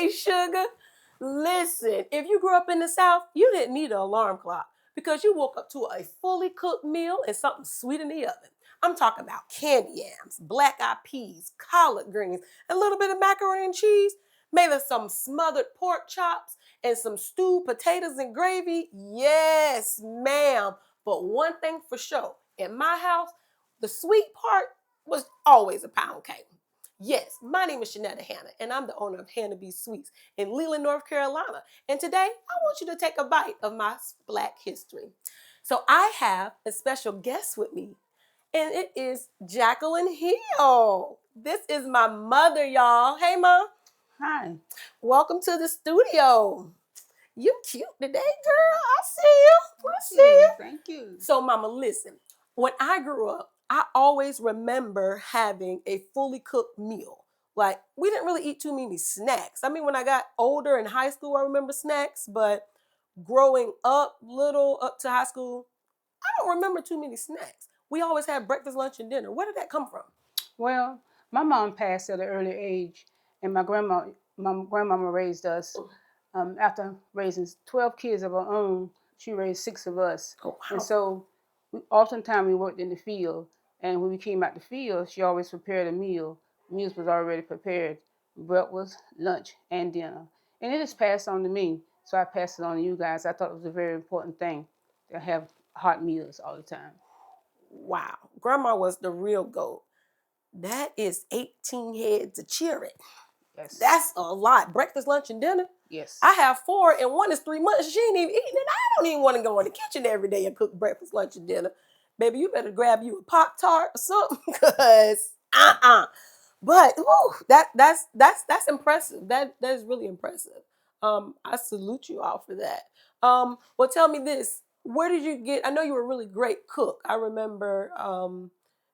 Hey, sugar. Listen, if you grew up in the South, you didn't need an alarm clock because you woke up to a fully cooked meal and something sweet in the oven. I'm talking about candy yams, black eyed peas, collard greens, a little bit of macaroni and cheese, maybe some smothered pork chops, and some stewed potatoes and gravy. Yes, ma'am. But one thing for sure, in my house, the sweet part was always a pound cake. Yes, my name is Hannah, and I'm the owner of HannahB Sweets in Leland, North Carolina. And today, I want you to take a bite of my Black history. So I have a special guest with me, and it is Jacqueline Hill. This is my mother, y'all. Hey, Mom. Hi. Welcome to the studio. You cute today, girl. I see you. I see you. Thank you. So, Mama, listen. When I grew up, I always remember having a fully cooked meal. Like, we didn't really eat too many snacks. I mean, when I got older in high school, I remember snacks, but growing up little up to high school, I don't remember too many snacks. We always had breakfast, lunch, and dinner. Where did that come from? Well, my mom passed at an early age, and my grandmama raised us. After raising 12 kids of her own, she raised 6 of us. Oh, And wow. so, oftentimes we worked in the field, and when we came out the field, she always prepared a meal. Meals was already prepared, breakfast, lunch, and dinner. And it is passed on to me, so I passed it on to you guys. I thought it was a very important thing to have hot meals all the time. Wow. Grandma was the real goat. That is 18 heads of cheering. Yes. That's a lot. Breakfast, lunch, and dinner. Yes. I have 4, and one is 3 months. She ain't even eating it. I don't even want to go in the kitchen every day and cook breakfast, lunch, and dinner. Baby, you better grab you a Pop-Tart or something, because But that's impressive. That is really impressive. I salute you all for that. Well, tell me this: where did you get? I know you were a really great cook. I remember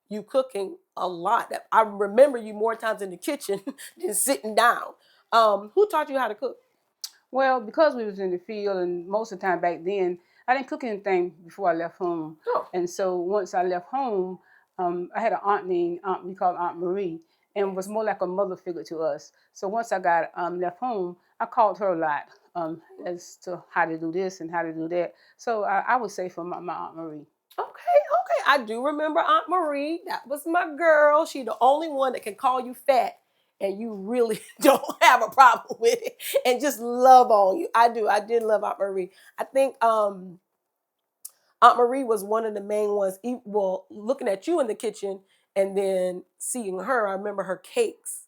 you cooking a lot. I remember you more times in the kitchen than sitting down. Who taught you how to cook? Well, because we was in the field, and most of the time back then, I didn't cook anything before I left home. Oh, And so once I left home, I had an aunt named we called Aunt Marie, and was more like a mother figure to us. So once I got left home, I called her a lot as to how to do this and how to do that. So I would say for my Aunt Marie. okay. I do remember Aunt Marie. That was my girl. She the only one that can call you fat and you really don't have a problem with it and just love on you. I do. I did love Aunt Marie. I think Aunt Marie was one of the main ones. Well, looking at you in the kitchen and then seeing her, I remember her cakes.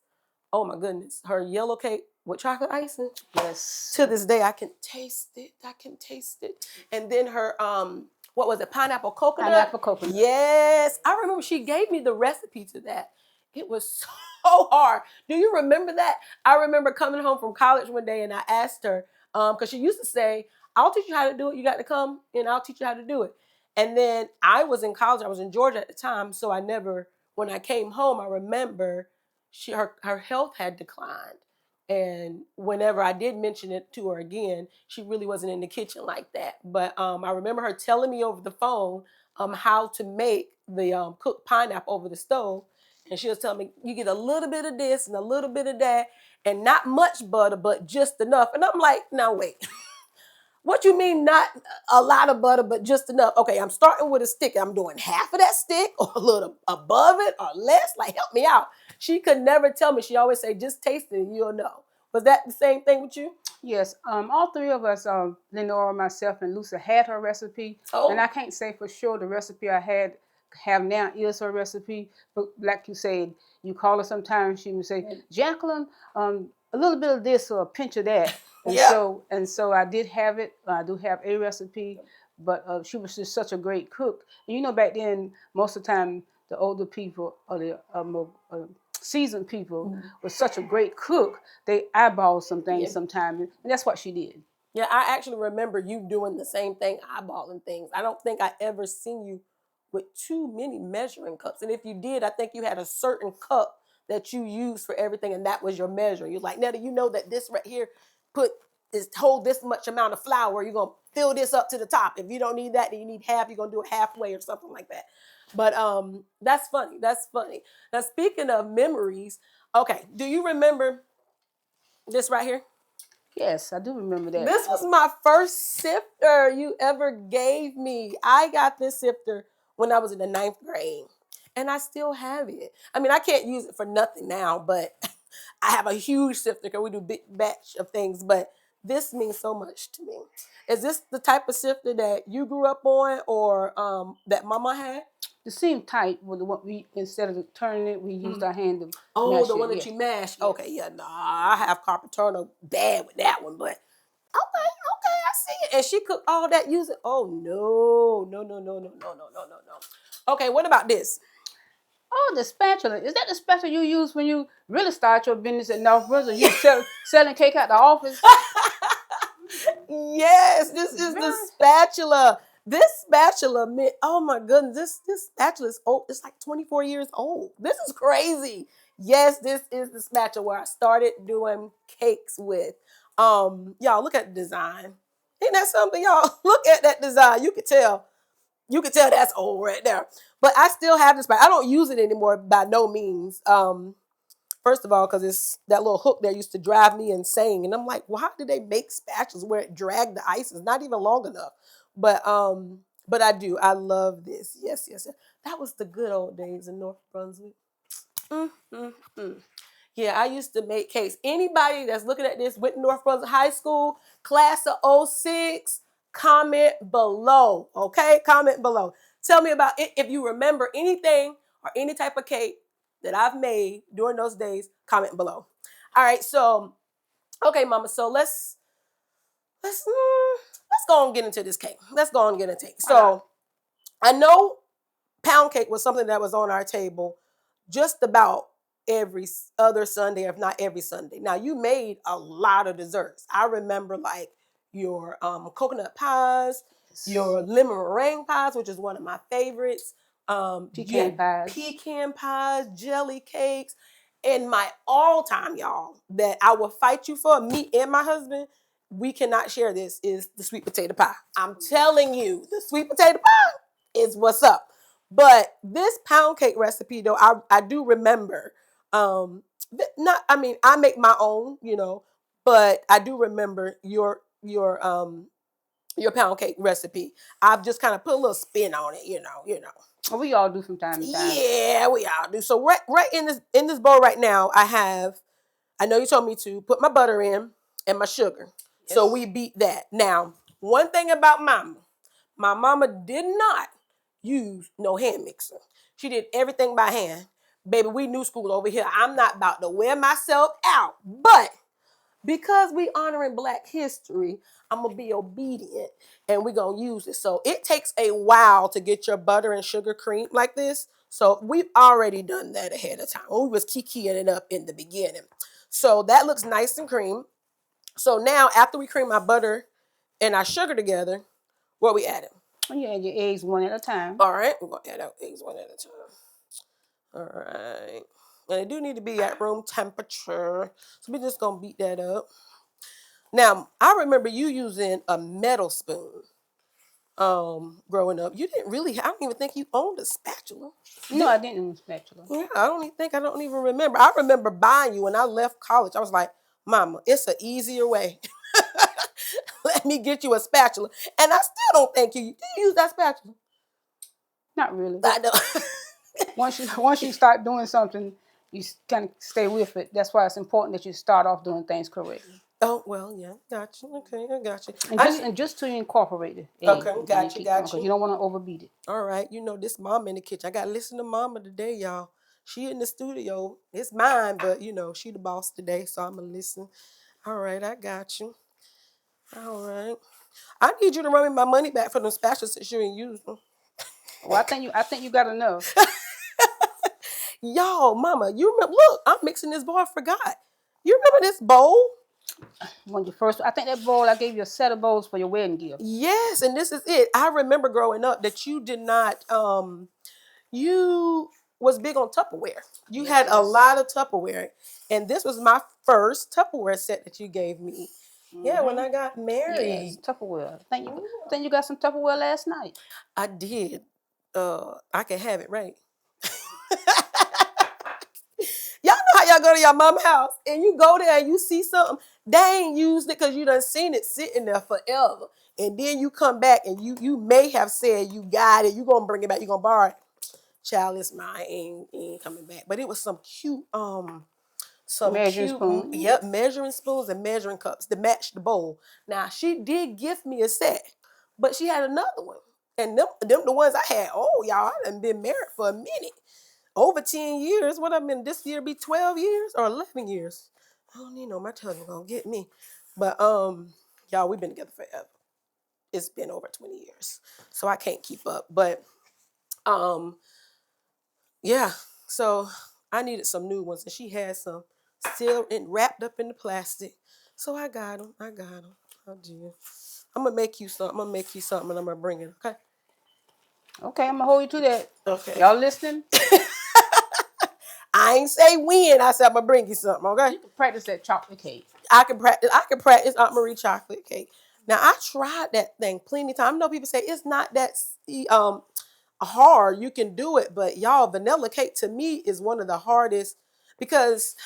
Oh my goodness, her yellow cake with chocolate icing. Yes. To this day, I can taste it. I can taste it. And then her what was it? Pineapple coconut. Pineapple coconut. Yes, I remember she gave me the recipe to that. It was so hard. Do you remember that? I remember coming home from college one day and I asked her because she used to say, "I'll teach you how to do it. You got to come and I'll teach you how to do it." And then I was in college. I was in Georgia at the time, so I never. When I came home, I remember her health had declined. And whenever I did mention it to her again, she really wasn't in the kitchen like that. But I remember her telling me over the phone how to make the cooked pineapple over the stove. And she was telling me, you get a little bit of this and a little bit of that, and not much butter, but just enough. And I'm like, now wait. What you mean not a lot of butter, but just enough? Okay, I'm starting with a stick. I'm doing half of that stick or a little above it or less. Like, help me out. She could never tell me. She always say, just taste it and you'll know. Was that the same thing with you? Yes, all 3 of us, Lenora, myself, and Lucy, had her recipe, and I can't say for sure the recipe I have now is her recipe. But like you said, you call her sometimes, she would say, "Jacqueline, a little bit of this or a pinch of that." And so I did have it. I do have a recipe, but she was just such a great cook. And you know, back then, most of the time, the older people or the more seasoned people was such a great cook. They eyeball some things sometimes, and that's what she did. Yeah, I actually remember you doing the same thing, eyeballing things. I don't think I ever seen you with too many measuring cups. And if you did, I think you had a certain cup that you used for everything, and that was your measure. You're like, Netta, you know that this right here hold this much amount of flour. You're gonna fill this up to the top. If you don't need that, then you need half. You're gonna do it halfway or something like that. But that's funny. That's funny. Now speaking of memories, okay, do you remember This right here. Yes, I do remember that. This was my first sifter you ever gave me. I got this sifter when I was in the 9th grade, and I still have it. I mean, I can't use it for nothing now, but I have a huge sifter because we do big batch of things, but this means so much to me. Is this the type of sifter that you grew up on or that mama had? It seemed tight with the one we instead of turning it, we used our hand to Oh, mash the it. one that you mash. Yes. Okay, yeah, nah, I have carpal tunnel bad with that one, but okay, I see it. And she cooked all that using. Oh no. Okay, what about this? Oh, the spatula. Is that the spatula you use when you really start your business at North Brunswick? You selling cake at the office? Yes, this is the spatula. This spatula, oh my goodness, this spatula is old. It's like 24 years old. This is crazy. Yes, this is the spatula where I started doing cakes with. Y'all look at the design. Ain't that something, y'all? Look at that design. You could tell. You could tell that's old right there. But I still have this spatula. I don't use it anymore by no means. First of all, because it's that little hook there used to drive me insane. And I'm like, well, how did they make spatulas where it dragged the ice? It's not even long enough. But I do. I love this. Yes. That was the good old days in North Brunswick. Yeah, I used to make cakes. Anybody that's looking at this went to North Brunswick High School, class of 06, comment below. Okay? Comment below. Tell me about it. If you remember anything or any type of cake that I've made during those days, comment below. All right, so okay, mama. So let's go and get into this cake. Let's go and get into it. So I know pound cake was something that was on our table just about every other Sunday, if not every Sunday. Now you made a lot of desserts. I remember like your coconut pies, your lemon meringue pies, which is one of my favorites. Pecan pies, jelly cakes, and my all-time, y'all, that I will fight you for, me and my husband. We cannot share this is the sweet potato pie. I'm telling you, the sweet potato pie is what's up. But this pound cake recipe, though, I do remember. I make my own, but I do remember your pound cake recipe. I've just kind of put a little spin on it, Well, we all do from time to time. Yeah, we all do. So right in this bowl right now, I know you told me to put my butter in and my sugar. Yes. So we beat that. Now, one thing about my mama did not use no hand mixer. She did everything by hand. Baby, we new school over here. I'm not about to wear myself out. But because we honoring Black history, I'm going to be obedient and we're going to use it. So it takes a while to get your butter and sugar cream like this. So we've already done that ahead of time. We was kikiing it up in the beginning. So that looks nice and cream. So now after we cream our butter and our sugar together, what we adding? You add your eggs one at a time. All right, we're going to add our eggs one at a time. All right. And they do need to be at room temperature. So we're just going to beat that up. Now, I remember you using a metal spoon growing up. You didn't really, I don't even think you owned a spatula. No, I didn't own a spatula. Yeah, I don't even remember. I remember buying you when I left college. I was like, Mama, it's an easier way. Let me get you a spatula. And I still don't think you use that spatula. Not really. I know. Once you start doing something, you kind of stay with it. That's why it's important that you start off doing things correctly. Oh, well, yeah, got you. Okay, I got you. And just to incorporate it. Okay, got you. Because you don't want to overbeat it. All right, this mom in the kitchen. I got to listen to mama today, y'all. She in the studio. It's mine, but, she the boss today, so I'm going to listen. All right, I got you. All right. I need you to run me my money back for them spatulas since you ain't used them. Well, I think you got enough. Y'all, mama, you remember? Look, I'm mixing this bowl. I forgot. You remember this bowl? I think that bowl, I gave you a set of bowls for your wedding gift. Yes, and this is it. I remember growing up that you did not, you was big on Tupperware. You had a lot of Tupperware. And this was my first Tupperware set that you gave me. Mm-hmm. Yeah, when I got married. Yes, Tupperware. I think you got some Tupperware last night. I did. I can have it, right? Y'all know how y'all go to your mama's house and you go there and you see something, they ain't used it because you done seen it sitting there forever. And then you come back and you may have said you got it, you gonna bring it back, you gonna borrow it. Child, it's mine, ain't coming back. But it was some cute, Measuring spoon. yep, measuring spoons and measuring cups to match the bowl. Now she did gift me a set, but she had another one. And them the ones I had, oh y'all, I done been married for a minute. Over 10 years. What I been this year be 12 years or 11 years. I don't even know, my husband gonna get me. But y'all, we've been together forever. It's been over 20 years. So I can't keep up. But yeah. So I needed some new ones and she had some still wrapped up in the plastic. So I got them. I did. I'm gonna make you something. And I'm gonna bring it, okay? Okay, I'm gonna hold you to that. Okay. Y'all listening? I ain't say when. I said I'm gonna bring you something, okay? You can practice that chocolate cake. I can practice Aunt Marie chocolate cake. Now I tried that thing plenty of times. I know people say it's not that hard. You can do it, but y'all, vanilla cake to me is one of the hardest because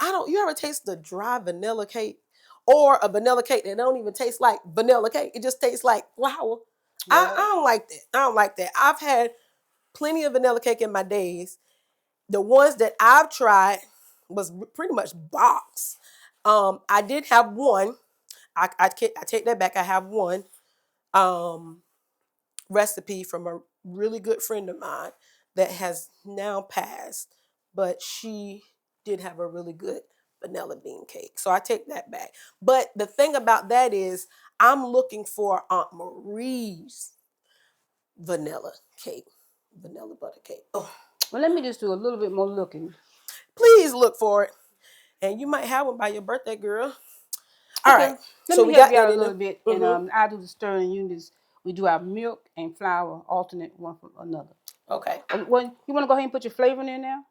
you ever taste the dry vanilla cake or a vanilla cake that don't even taste like vanilla cake? It just tastes like flour. Yeah. I don't like that. I don't like that. I've had plenty of vanilla cake in my days. The ones that I've tried was pretty much box. I did have one. I take that back. I have one recipe from a really good friend of mine that has now passed, but she did have a really good vanilla bean cake. So I take that back. But the thing about that is I'm looking for Aunt Marie's vanilla cake, vanilla butter cake. Oh. Well, let me just do a little bit more looking. Please look for it. And you might have one by your birthday, girl. All right. Let So me we help got you out that a in little there. bit, Mm-hmm. and I do the stirring. We do our milk and flour alternate one from another. Okay. Well, you want to go ahead and put your flavoring in now?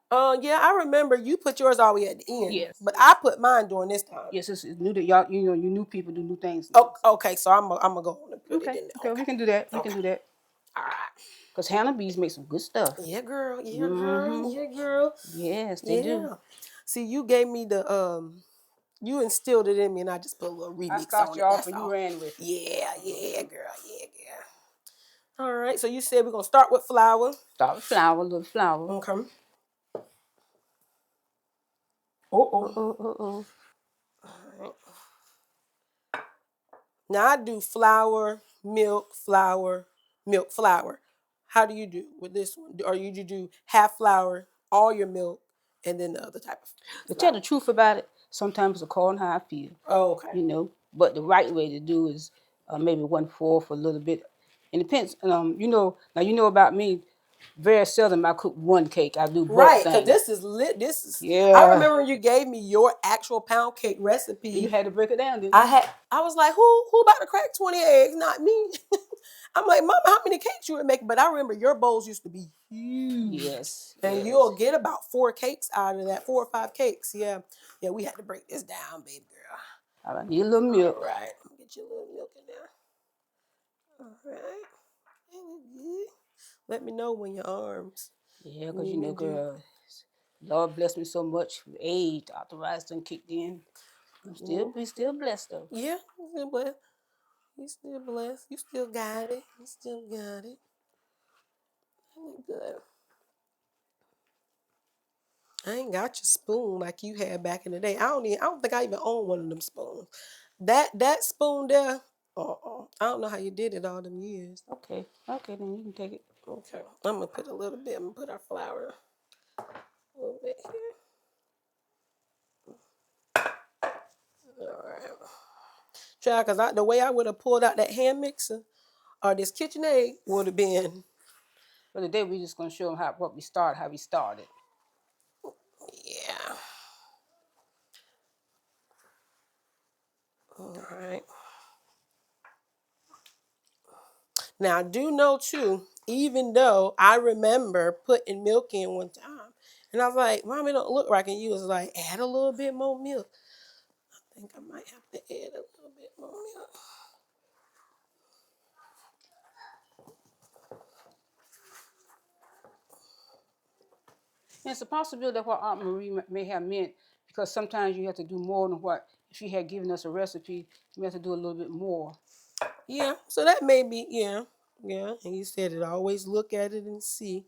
Yeah, I remember you put yours all the way at the end. Yes. But I put mine during this time. Yes, it's new that y'all, you new people do new things. Okay, so I'm gonna go on and put it in there. Okay, we can do that. We can do that. All right. Because HannahB's make some good stuff. Yeah, girl. Yeah, girl. Yeah, girl. Yes, they do. See, you gave me the you instilled it in me, and I just put a little remix I started on you it. off, and you ran with it. Yeah, girl. Yeah, girl. All right. So you said we're gonna start with flour. Start with flour, a little flour. Okay. Oh. Now I do flour, milk, flour, milk, flour. How do you do with this one? Or you do half flour, all your milk, and then the other type of flour? To tell the truth about it, sometimes it's according to how I feel. Oh, okay. But the right way to do is maybe 1/4 a little bit. It depends. Now you know about me. Very seldom I cook one cake. I do both right, things. because this is lit. This is yeah. I remember when you gave me your actual pound cake recipe. You had to break it down, didn't you? I was like, who about to crack 20 eggs? Not me. I'm like, Mama, how many cakes you would make? But I remember your bowls used to be huge. Yes. And you'll get about 4 cakes out of that, 4 or 5 cakes. Yeah. Yeah, we had to break this down, baby girl. All right, need a little milk. All right. I'm gonna get you a little milk in there. All right. Good. Let me know when your arms. Yeah, because girl, Lord bless me so much. Age, arthritis done kicked in. We still blessed though. Yeah, still blessed. You still blessed. You still got it. You still got it. Good. I ain't got your spoon like you had back in the day. I don't think I even own one of them spoons. That spoon there, I don't know how you did it all them years. Okay, then you can take it. Okay. I'm gonna put a little bit. I'm gonna put our flour a little bit here. All right. Try, because the way I would have pulled out that hand mixer or this KitchenAid would have been. But today we're just gonna show them how we started. Yeah. All right. Now I do know too, even though I remember putting milk in one time, and I was like, Mom, it don't look right. And you was like, add a little bit more milk. I think I might have to add a little bit more milk. And it's a possibility that what Aunt Marie may have meant, because sometimes you have to do more than what, if she had given us a recipe, you have to do a little bit more. Yeah, so that may be, yeah. And you said it, always look at it and see.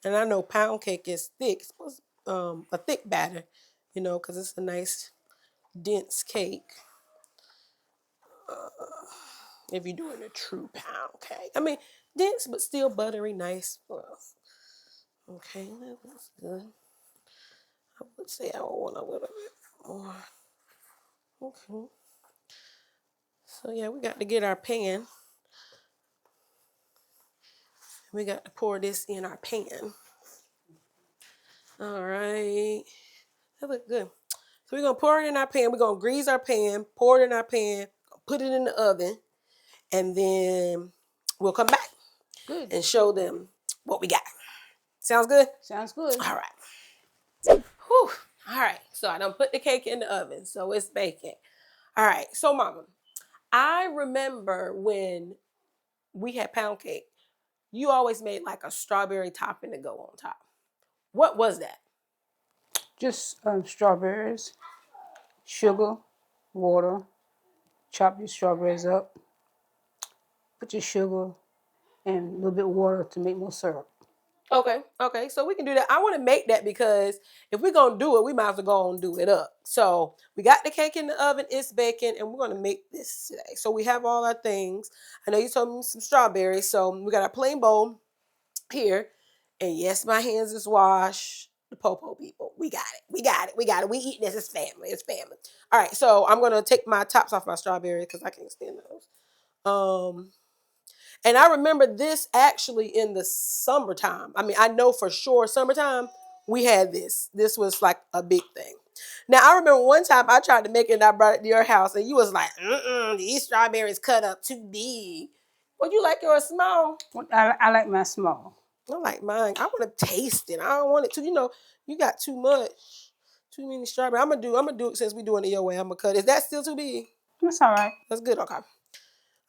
And I know pound cake is thick. It's supposed a thick batter, because it's a nice dense cake. If you're doing a true pound cake. I mean, dense but still buttery, nice. Okay, that looks good. I would say I would want a little bit more. Okay. So yeah, we got to get our pan. We got to pour this in our pan. All right. That look good. So we're going to pour it in our pan. We're going to grease our pan, pour it in our pan, put it in the oven, and then we'll come back. Good. And show them what we got. Sounds good? Sounds good. All right. Whew. All right. So I done put the cake in the oven, so it's baking. All right. So, Mama, I remember when we had pound cake, you always made like a strawberry topping to go on top. What was that? Just strawberries, sugar, water. Chop your strawberries up. Put your sugar and a little bit of water to make more syrup. Okay, so we can do that. I want to make that because if we're going to do it, we might as well go and do it up. So we got the cake in the oven, it's baking, and we're going to make this today. So we have all our things. I know you told me some strawberries, so we got our plain bowl here. And yes, my hands is washed. The Popo people, we got it. We eat this. It's family. All right, so I'm going to take my tops off my strawberries because I can't stand those. And I remember this actually in the summertime. I mean, I know for sure summertime we had this. This was like a big thing. Now, I remember one time I tried to make it and I brought it to your house and you was like, these strawberries cut up too big. Well, you like yours small? I like my small. I like mine. I want to taste it. I don't want it to, you got too much. Too many strawberries. I'm gonna do it since we doing it your way. I'm gonna cut it. Is that still too big? That's all right. That's good. Okay.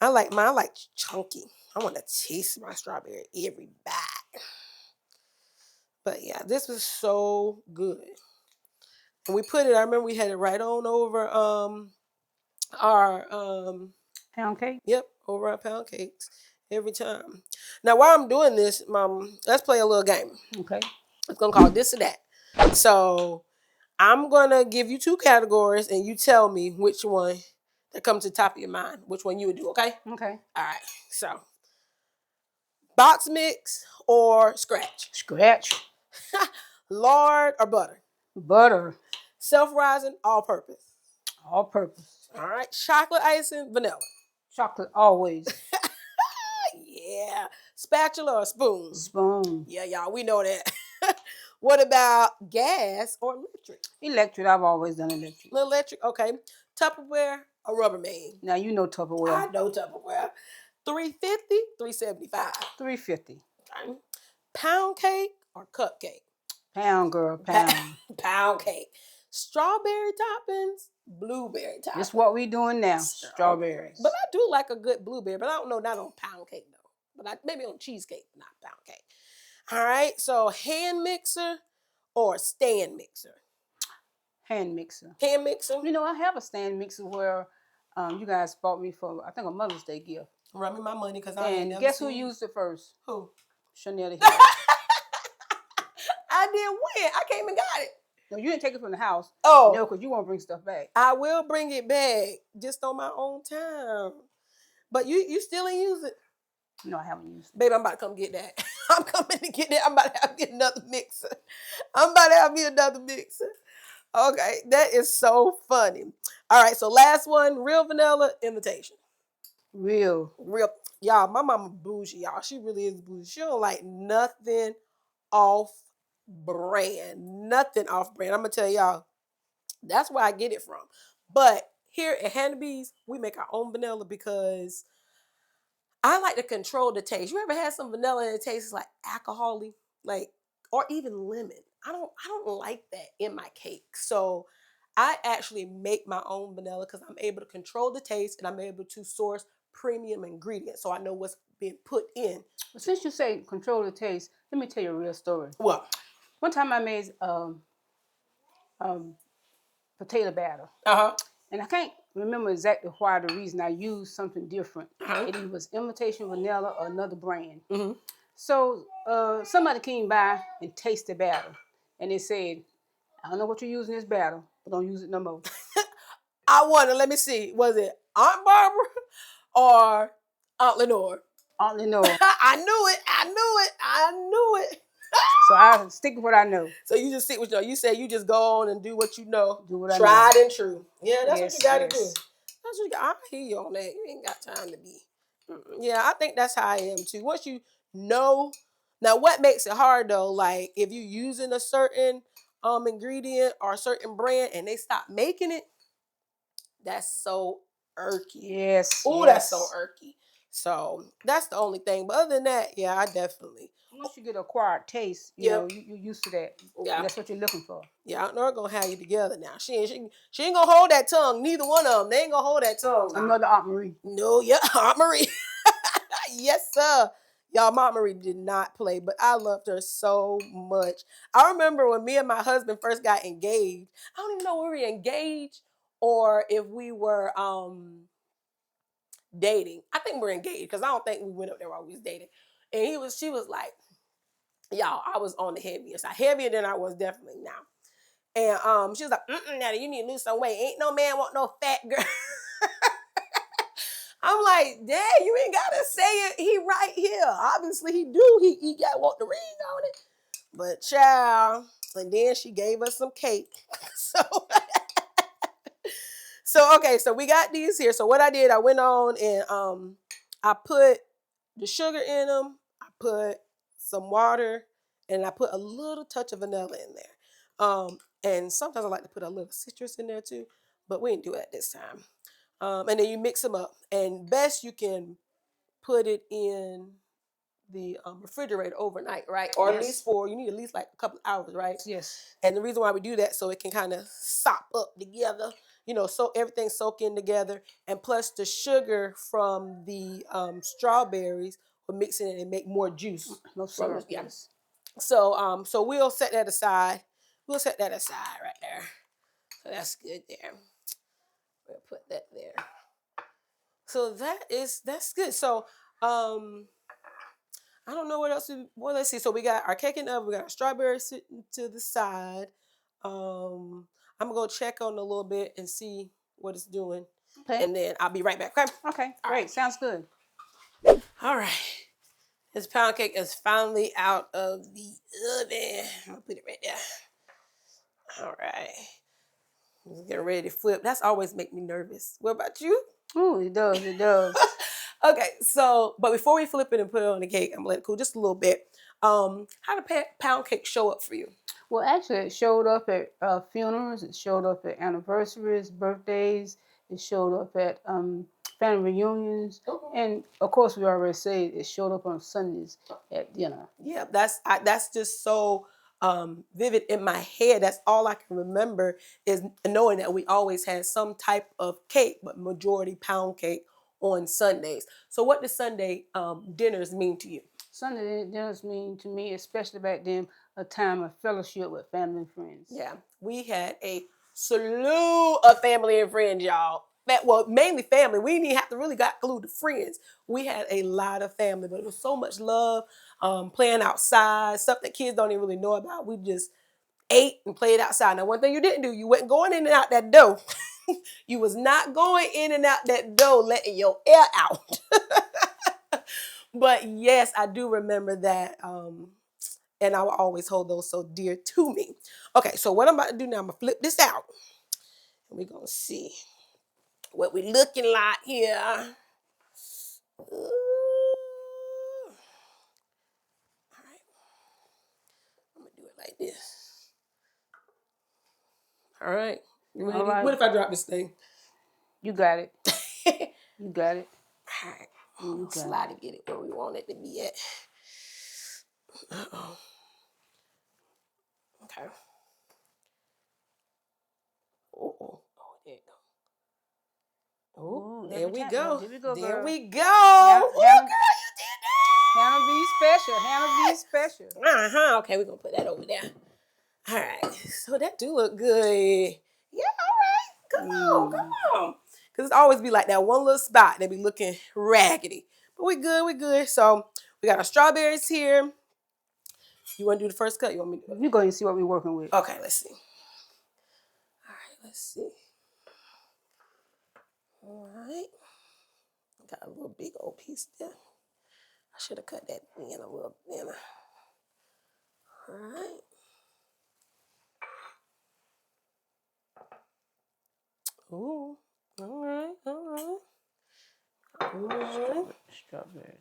I like mine. I like chunky. I want to taste my strawberry every bite. But yeah, this was so good. And we put it, I remember we had it right on over our Pound cake? Yep, over our pound cakes every time. Now while I'm doing this, Mom, let's play a little game. Okay. It's gonna call this or that. So I'm gonna give you two categories and you tell me which one that comes to the top of your mind, which one you would do, okay? Okay. All right. So box mix or scratch? Scratch. Lard or butter? Butter. Self-rising, all-purpose? All-purpose. All right. Chocolate icing, vanilla? Chocolate always. Yeah. Spatula or spoon? Spoon. Yeah, y'all, we know that. What about gas or electric? Electric. I've always done electric. Electric, okay. Tupperware or Rubbermaid? Now you know Tupperware. I know Tupperware. $3.50, $3.75. $3.50. Okay. Pound cake or cupcake? Pound, girl, pound. Pound cake. Strawberry toppings, blueberry toppings. That's what we doing now. Strawberries. But I do like a good blueberry, but I don't know, not on pound cake though. But maybe on cheesecake, not pound cake. All right, so hand mixer or stand mixer? Hand mixer. Hand mixer? You know, I have a stand mixer where you guys bought me for, I think, a Mother's Day gift. Run me my money because I ain't never guess seen who used it first? Who? Chanel. I did win. I came and got it. No, you didn't take it from the house. Oh. No, because you won't bring stuff back. I will bring it back just on my own time. But you still ain't use it? No, I haven't used it. Baby, I'm about to come get that. I'm coming to get that. I'm about to have me another mixer. Okay, that is so funny. All right, so last one, real vanilla imitation. Real. Y'all, my mama bougie, y'all. She really is bougie. She don't like nothing off brand. Nothing off brand. I'm going to tell y'all, that's where I get it from. But here at HannahB's, we make our own vanilla because I like to control the taste. You ever had some vanilla and it tastes like alcohol-y? Or even lemon. I don't like that in my cake. So I actually make my own vanilla because I'm able to control the taste and I'm able to source premium ingredients. So I know what's being put in. But since you say control the taste, let me tell you a real story. What? One time I made potato batter. And I can't remember exactly why the reason I used something different. It was imitation vanilla or another brand. So somebody came by and tasted the batter, and they said, "I don't know what you're using this batter, but don't use it no more." I wonder. Let me see. Was it Aunt Barbara or Aunt Lenore? Aunt Lenore. I knew it. I knew it. I knew it. So I stick with what I know. So you just stick with you said you just go on and do what you know. Do what I know. Tried and true. Yeah, that's what you got to do. Yes. That's what I hear you on that. You ain't got time to be. Yeah, I think that's how I am too. Once you know, now what makes it hard though, like if you're using a certain ingredient or a certain brand and they stop making it, that's so irky. Yes. Oh, yes. that's so irky. So that's the only thing. But other than that, yeah, I definitely. Once you get acquired taste, you know, you're used to that. Yeah. That's what you're looking for. Yeah, Aunt Nora gonna have you together now. She ain't gonna hold that tongue. Neither one of them. They ain't gonna hold that tongue. Another Aunt Marie. No, yeah, Aunt Marie. Yes, sir. Y'all, Aunt Marie did not play, but I loved her so much. I remember when me and my husband first got engaged. I don't even know if we were engaged or if we were dating. I think we're engaged because I don't think we went up there while we was dating. And she was like, y'all, I was on the heavier side, heavier than I was definitely now. And she was like, Natty, you need to lose some weight. Ain't no man want no fat girl. I'm like, Dad, you ain't gotta say it. He right here. Obviously he do. He got want the ring on it. But child, and then she gave us some cake. So okay, so we got these here. So what I did, I went on and I put the sugar in them. I put some water, and I put a little touch of vanilla in there. And sometimes I like to put a little citrus in there too, but we didn't do it this time. And then you mix them up, and best you can put it in the refrigerator overnight, right? Or at least you need at least like a couple hours, right? Yes. And the reason why we do that so it can kind of sop up together, so everything soak in together, and plus the sugar from the strawberries will mix in it and make more juice. Yes. So we'll set that aside. We'll set that aside right there. So that's good there. We'll put that there. So that's good. So I don't know what else. Well, let's see. So we got our cake in the oven. We got our strawberries sitting to the side. I'm gonna go check on it a little bit and see what it's doing, and then I'll be right back. Okay. Okay. Great. Right. Sounds good. All right. This pound cake is finally out of the oven. I'm gonna put it right there. All right. Just getting ready to flip. That's always make me nervous. What about you? Oh, it does. It does. Okay, so, but before we flip it and put it on the cake, I'm gonna let it cool just a little bit. How did pound cake show up for you? Well, actually, it showed up at funerals. It showed up at anniversaries, birthdays. It showed up at family reunions. And, of course, we already said it showed up on Sundays at dinner. Yeah, that's just so vivid in my head. That's all I can remember is knowing that we always had some type of cake, but majority pound cake on Sundays. So what does Sunday dinners mean to you? Sunday dinners mean to me, especially back then, a time of fellowship with family and friends. Yeah, we had a slew of family and friends, y'all. Well, mainly family. We didn't even have to really include the friends. We had a lot of family, but it was so much love, playing outside, stuff that kids don't even really know about. We just ate and played outside. Now, one thing you didn't do, you wasn't going in and out that door. You was not going in and out that door letting your air out. But yes, I do remember that. And I will always hold those so dear to me. Okay, so what I'm about to do now, I'm going to flip this out. And we're going to see what we looking like here. All right. I'm going to do it like this. All right. You ready? All right. What if I drop this thing? You got it. You got it. All right. We'll slide and get it where we want it to be at. Uh-oh. Okay. Oh, there it go. Oh, there we go. There we go. There we go. Oh, girl, you did that. HannahB special. HannahB special. Okay, we're gonna put that over there. All right, so that do look good. Yeah, all right, come on. Because it's always be like that one little spot that be looking raggedy. But we good. So we got our strawberries here. You want to do the first cut? You want me to? You go and see what we're working with. Okay, let's see. All right, let's see. All right. Got a little big old piece there. I should have cut that in a little thinner. All right. Ooh. All right. All right. Strawberries.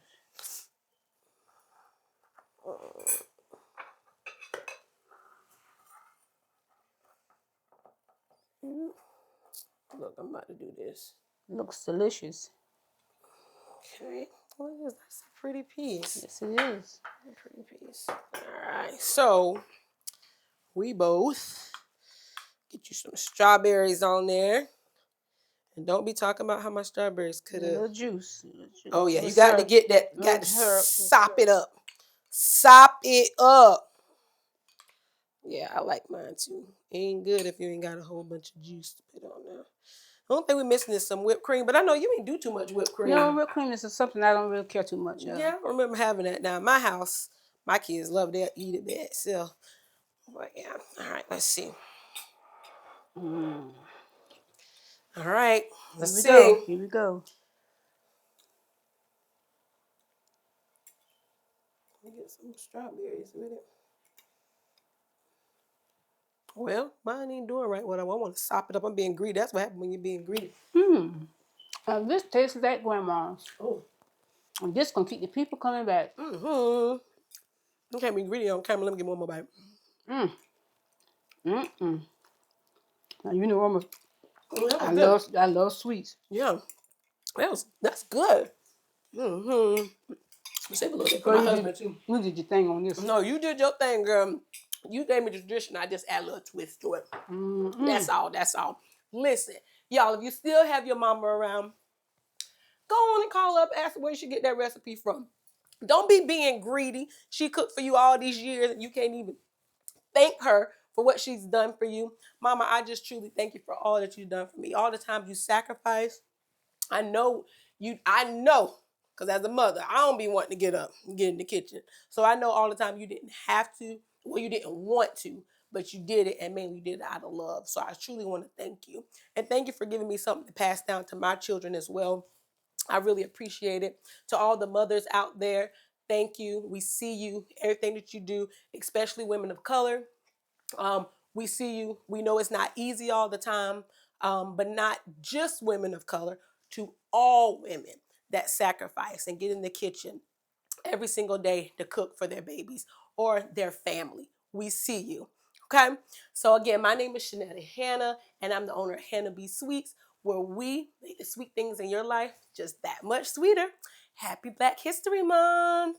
Look, I'm about to do this. Looks delicious. Okay. Look, that's a pretty piece. Yes, it is. A pretty piece. All right. So we both get you some strawberries on there. And don't be talking about how my strawberries could have. A little juice. Oh yeah, you got to get that. Got to sop it up. Sop it up. Yeah, I like mine too. Ain't good if you ain't got a whole bunch of juice to put on there. The only thing we're missing is some whipped cream, but I know you ain't do too much whipped cream. No, whipped cream is something I don't really care too much of. Yeah, I remember having that. Now, in my house, my kids love they'll eat it by itself. But yeah, all right, let's see. All right, let's see. Here we go. Let me get some strawberries with it. Well, mine ain't doing right. What I want to sop it up. I'm being greedy. That's what happens when you're being greedy. This tastes like grandma's. Oh. And this gonna keep the people coming back. You can't be greedy on camera. Let me get one more bite. Now you know I love sweets. Yeah, that's good. Save a little bit for my husband too. You did your thing on this. No, you did your thing, girl. You gave me the tradition. I just add a little twist to it. That's all. Listen, y'all, if you still have your mama around, go on and call up, ask her where she get that recipe from. Don't be being greedy. She cooked for you all these years and you can't even thank her for what she's done for you. Mama, I just truly thank you for all that you've done for me. All the times you sacrificed. I know, because as a mother, I don't be wanting to get up and get in the kitchen. So I know all the time you didn't have to, well, you didn't want to, but you did it, and mainly you did it out of love. So I truly want to thank you. And thank you for giving me something to pass down to my children as well. I really appreciate it. To all the mothers out there, thank you. We see you, everything that you do, especially women of color. We see you. We know it's not easy all the time, but not just women of color, to all women that sacrifice and get in the kitchen every single day to cook for their babies or their family. We see you. Okay? So again, my name is Hannah, and I'm the owner of HannahB Sweets, where we make the sweet things in your life just that much sweeter. Happy Black History Month.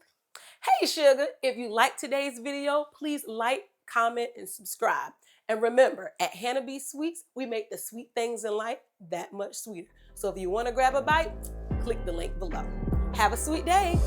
Hey, sugar, if you like today's video, please like, comment, and subscribe. And remember, at HannahB Sweets, we make the sweet things in life that much sweeter. So if you want to grab a bite, click the link below. Have a sweet day.